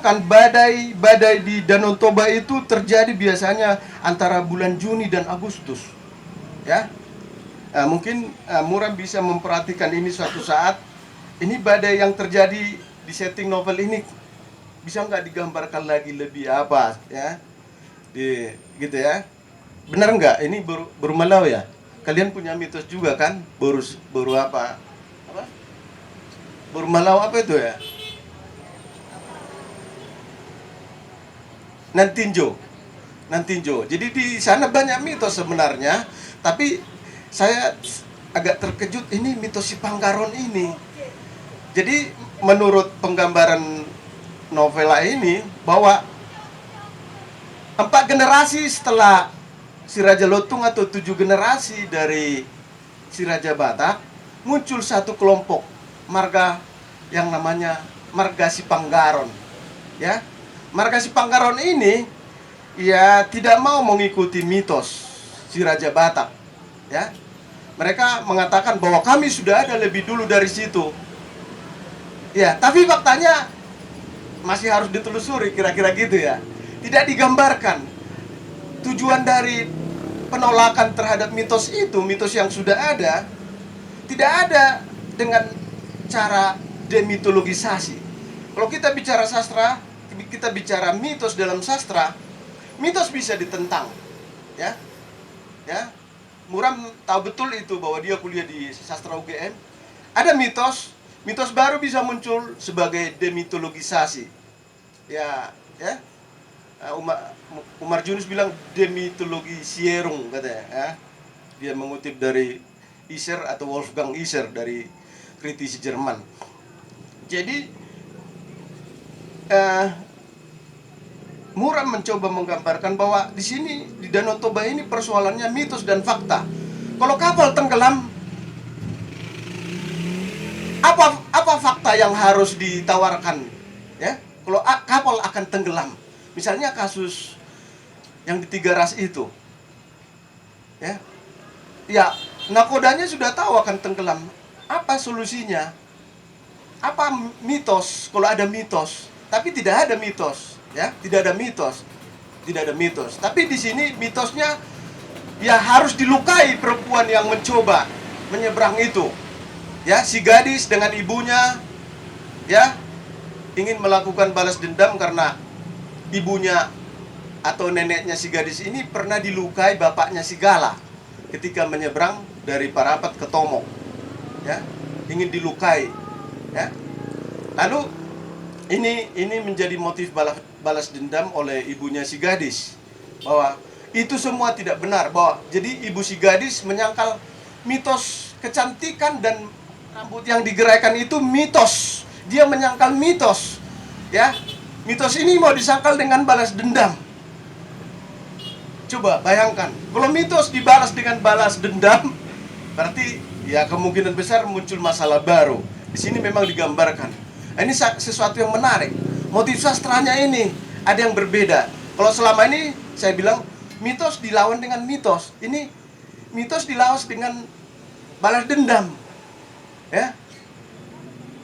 bayangkan badai di Danau Toba itu terjadi biasanya antara bulan Juni dan Agustus, ya. Mungkin Muram bisa memperhatikan ini suatu saat. Ini badai yang terjadi di setting novel ini bisa nggak digambarkan lagi lebih apa, ya? Gitu ya. Benar nggak? Ini Burmalau ya. Kalian punya mitos juga kan? Boru apa? Apa? Burmalau apa itu ya? Nantinjo. Nantinjo. Jadi di sana banyak mitos sebenarnya, tapi saya agak terkejut ini mitos si Panggaron ini. Jadi menurut penggambaran novela ini bahwa 4 generasi setelah si Raja Lotung atau 7 generasi dari si Raja Batak muncul satu kelompok marga yang namanya marga si Panggaron, ya. Marga si Panggaron ini ya tidak mau mengikuti mitos si Raja Batak, ya. Mereka mengatakan bahwa kami sudah ada lebih dulu dari situ. Ya, tapi faktanya masih harus ditelusuri kira-kira gitu ya. Tidak digambarkan tujuan dari penolakan terhadap mitos itu, mitos yang sudah ada, tidak ada dengan cara demitologisasi. Kalau kita bicara sastra, kita bicara mitos dalam sastra, mitos bisa ditentang, ya. Ya. Muram tahu betul itu bahwa dia kuliah di sastra UGM. Ada mitos baru bisa muncul sebagai demitologisasi. Ya, ya. Umar Junus bilang demitologisierung katanya, ya. Dia mengutip dari Ischer atau Wolfgang Ischer dari kritisi Jerman. Jadi Muram mencoba menggambarkan bahwa di sini di Danau Toba ini persoalannya mitos dan fakta. Kalau kapal tenggelam, apa fakta yang harus ditawarkan, ya? Kalau kapal akan tenggelam, misalnya kasus yang di Tiga Ras itu, ya, nakodanya sudah tahu akan tenggelam. Apa solusinya? Apa mitos? Kalau ada mitos, tapi tidak ada mitos, ya, tidak ada mitos. Tapi di sini mitosnya, ya harus dilukai perempuan yang mencoba menyeberang itu. Ya, si gadis dengan ibunya, ya, ingin melakukan balas dendam karena ibunya atau neneknya si gadis ini pernah dilukai bapaknya si Gala ketika menyeberang dari Parapat ke Tomok, ya, ingin dilukai, ya. Lalu ini menjadi motif balas dendam oleh ibunya si gadis, bahwa itu semua tidak benar, bahwa jadi ibu si gadis menyangkal mitos kecantikan dan rambut yang digeraikan itu mitos. Dia menyangkal mitos, ya. Mitos ini mau disangkal dengan balas dendam. Coba bayangkan, kalau mitos dibalas dengan balas dendam, berarti ya kemungkinan besar muncul masalah baru. Di sini memang digambarkan. Ini sesuatu yang menarik. Motif sastranya ini ada yang berbeda. Kalau selama ini saya bilang mitos dilawan dengan mitos. Ini mitos dilawan dengan balas dendam. Ya.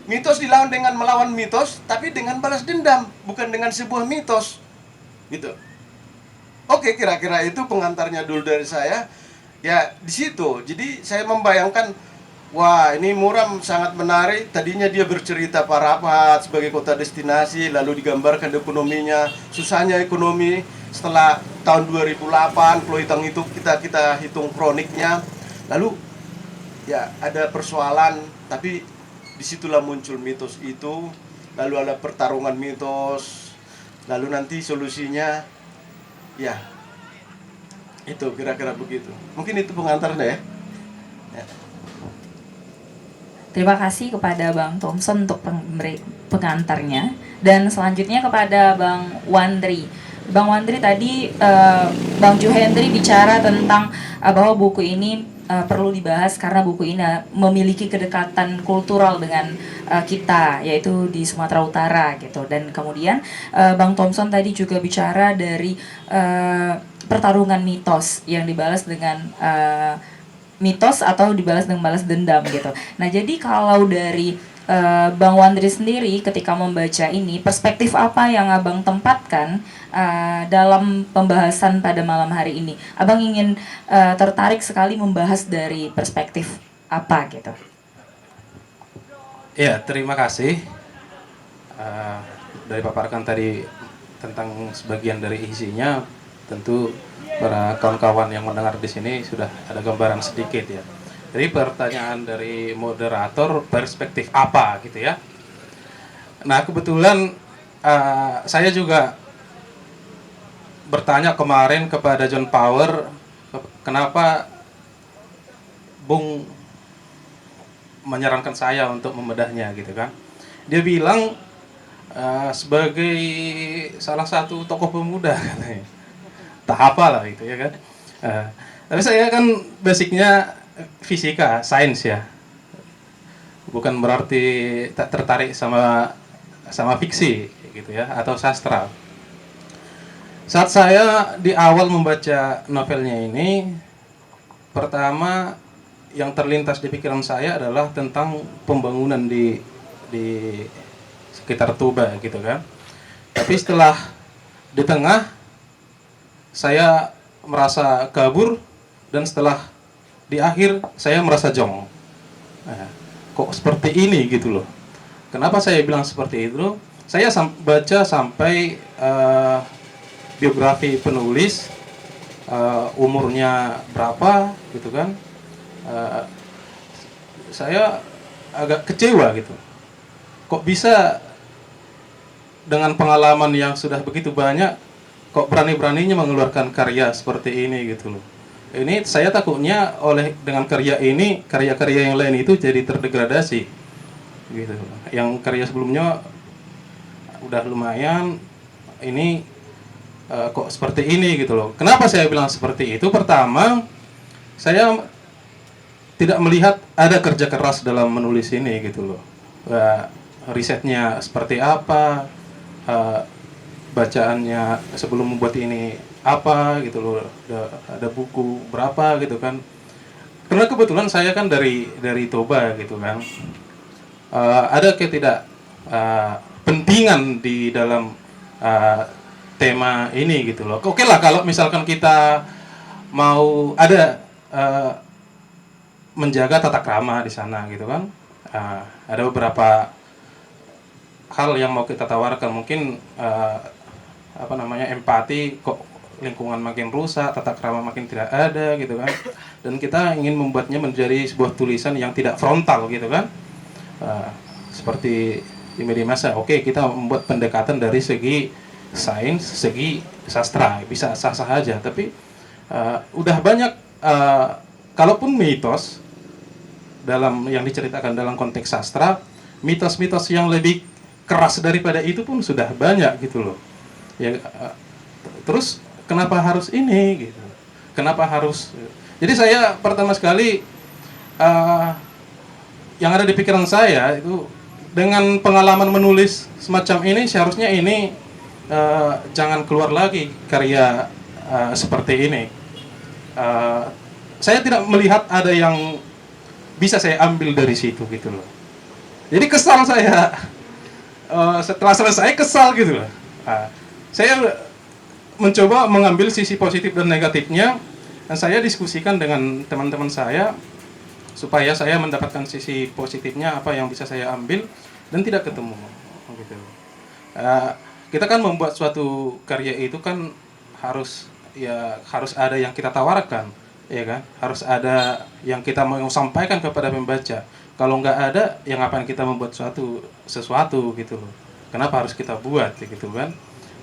Mitos dilawan dengan melawan mitos, tapi dengan balas dendam, bukan dengan sebuah mitos. Gitu. Oke, kira-kira itu pengantarnya dulu dari saya. Ya, di situ. Jadi saya membayangkan, wah, ini Muram sangat menarik. Tadinya dia bercerita Parapat sebagai kota destinasi, lalu digambarkan ekonominya, susahnya ekonomi setelah tahun 2008. Kalau itu kita hitung kroniknya. Lalu ya ada persoalan, tapi disitulah muncul mitos itu. Lalu ada pertarungan mitos. Lalu nanti solusinya, ya, itu kira-kira begitu. Mungkin itu pengantarnya ya. Terima kasih kepada Bang Thompson untuk pengantarnya. Dan selanjutnya kepada Bang Wandri. Bang Wandri tadi Bang Juhendri bicara tentang bahwa buku ini perlu dibahas karena buku ini memiliki kedekatan kultural dengan kita, yaitu di Sumatera Utara gitu. Dan kemudian Bang Thompson tadi juga bicara dari pertarungan mitos yang dibalas dengan mitos atau dibalas dengan balas dendam gitu. Nah, jadi kalau dari Bang Wandri sendiri ketika membaca ini, perspektif apa yang Abang tempatkan dalam pembahasan pada malam hari ini? Abang ingin tertarik sekali membahas dari perspektif apa gitu? Ya, terima kasih. Eh, dari paparkan tadi tentang sebagian dari isinya, tentu para kawan-kawan yang mendengar di sini sudah ada gambaran sedikit ya. Jadi pertanyaan dari moderator, perspektif apa gitu ya. Nah, kebetulan saya juga bertanya kemarin kepada John Power, kenapa Bung menyarankan saya untuk membedahnya gitu kan. Dia bilang sebagai salah satu tokoh pemuda katanya. Tak apa lah itu ya kan. Tapi saya kan basicnya fisika, sains ya. Bukan berarti tak tertarik sama fiksi gitu ya atau sastra. Saat saya di awal membaca novelnya ini, pertama yang terlintas di pikiran saya adalah tentang pembangunan di sekitar Tuba gitu kan. Tapi setelah di tengah saya merasa kabur, dan setelah di akhir saya merasa jong. Nah, kok seperti ini gitu loh. Kenapa saya bilang seperti itu? Saya baca sampai biografi penulis, umurnya berapa gitu kan. Saya agak kecewa gitu. Kok bisa dengan pengalaman yang sudah begitu banyak, kok berani-beraninya mengeluarkan karya seperti ini gitu loh. Ini saya takutnya dengan karya ini, karya-karya yang lain itu jadi terdegradasi gitu. Yang karya sebelumnya udah lumayan, ini kok seperti ini gitu loh. Kenapa saya bilang seperti itu? Pertama, saya tidak melihat ada kerja keras dalam menulis ini gitu loh. Risetnya seperti apa, bacaannya sebelum membuat ini apa gitu loh, ada buku berapa gitu kan. Karena kebetulan saya kan dari Toba gitu kan. Ada ketidak pentingan di dalam tema ini gitu loh. Oke lah kalau misalkan kita mau ada menjaga tata krama di sana gitu kan. Ada beberapa hal yang mau kita tawarkan, mungkin empati, kok lingkungan makin rusak, tata krama makin tidak ada gitu kan. Dan kita ingin membuatnya menjadi sebuah tulisan yang tidak frontal gitu kan. Seperti di media massa, oke, kita membuat pendekatan dari segi sains, segi sastra, bisa sah-sah aja. Tapi udah banyak, kalaupun mitos dalam yang diceritakan dalam konteks sastra, mitos-mitos yang lebih keras daripada itu pun sudah banyak gitu loh. Ya, terus kenapa harus ini gitu? Kenapa harus? Jadi saya pertama sekali yang ada di pikiran saya itu, dengan pengalaman menulis semacam ini, seharusnya ini jangan keluar lagi karya seperti ini. Saya tidak melihat ada yang bisa saya ambil dari situ gitu loh. Jadi kesal saya, setelah selesai kesal gitu loh. Saya mencoba mengambil sisi positif dan negatifnya, dan saya diskusikan dengan teman-teman saya supaya saya mendapatkan sisi positifnya apa yang bisa saya ambil, dan tidak ketemu gitu. Kita kan membuat suatu karya itu kan harus ada yang kita tawarkan, ya kan, harus ada yang kita mau sampaikan kepada pembaca. Kalau nggak ada, ya ngapain kita membuat sesuatu gitu loh. Kenapa harus kita buat gitu kan?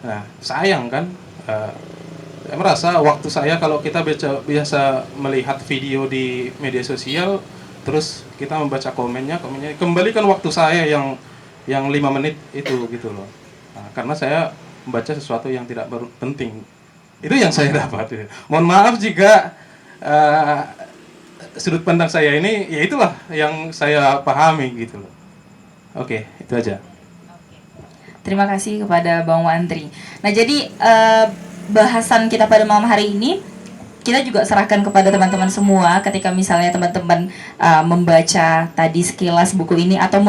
Nah, sayang kan. Saya merasa waktu saya, kalau kita biasa melihat video di media sosial, terus kita membaca komennya, kembalikan waktu saya yang 5 menit itu gitu loh. Nah, karena saya membaca sesuatu yang tidak penting. Itu yang saya dapat. Mohon maaf jika sudut pandang saya ini, ya itulah yang saya pahami gitu loh. Oke, itu aja. Terima kasih kepada Bang Wandri. Nah, jadi bahasan kita pada malam hari ini kita juga serahkan kepada teman-teman semua ketika misalnya teman-teman membaca tadi sekilas buku ini atau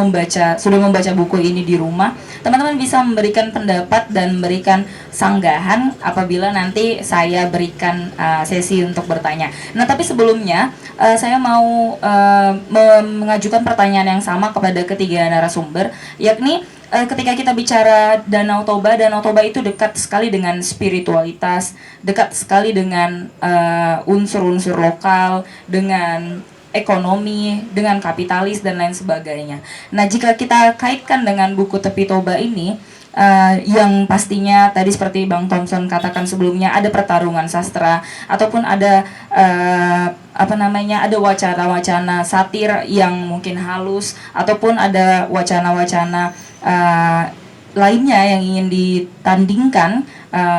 sudah membaca buku ini di rumah, teman-teman bisa memberikan pendapat dan memberikan sanggahan apabila nanti saya berikan sesi untuk bertanya. Nah, tapi sebelumnya saya mau mengajukan pertanyaan yang sama kepada ketiga narasumber, yakni ketika kita bicara Danau Toba itu dekat sekali dengan spiritualitas, dekat sekali dengan unsur-unsur lokal, dengan ekonomi, dengan kapitalis dan lain sebagainya. Nah, jika kita kaitkan dengan buku Tepi Toba ini, yang pastinya tadi seperti Bang Thompson katakan sebelumnya, ada pertarungan sastra ataupun ada ada wacana-wacana satir yang mungkin halus, ataupun ada wacana-wacana lainnya yang ingin ditandingkan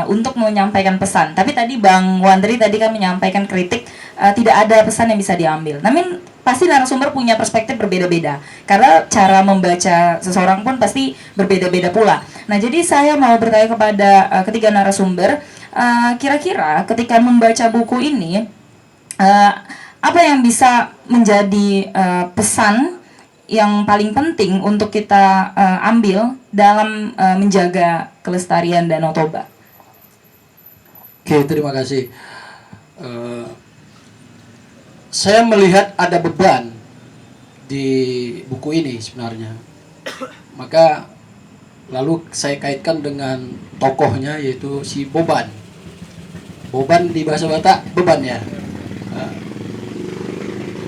untuk menyampaikan pesan. Tapi tadi Bang Wandri tadi kan menyampaikan kritik, tidak ada pesan yang bisa diambil. Namun pasti narasumber punya perspektif berbeda-beda, karena cara membaca seseorang pun pasti berbeda-beda pula. Nah, jadi saya mau bertanya kepada ketiga narasumber, kira-kira ketika membaca buku ini, apa yang bisa menjadi pesan yang paling penting untuk kita ambil dalam menjaga kelestarian Danau Toba? Oke, terima kasih. Saya melihat ada beban di buku ini sebenarnya. Maka lalu saya kaitkan dengan tokohnya, yaitu si Boban. Boban di bahasa Batak beban ya.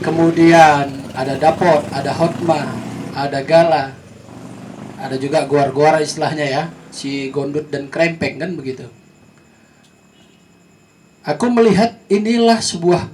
Kemudian ada Dapot, ada Hotma, ada Gala, ada juga Goar-Goar istilahnya ya, si Gondut dan Krempeng kan begitu. Aku melihat inilah sebuah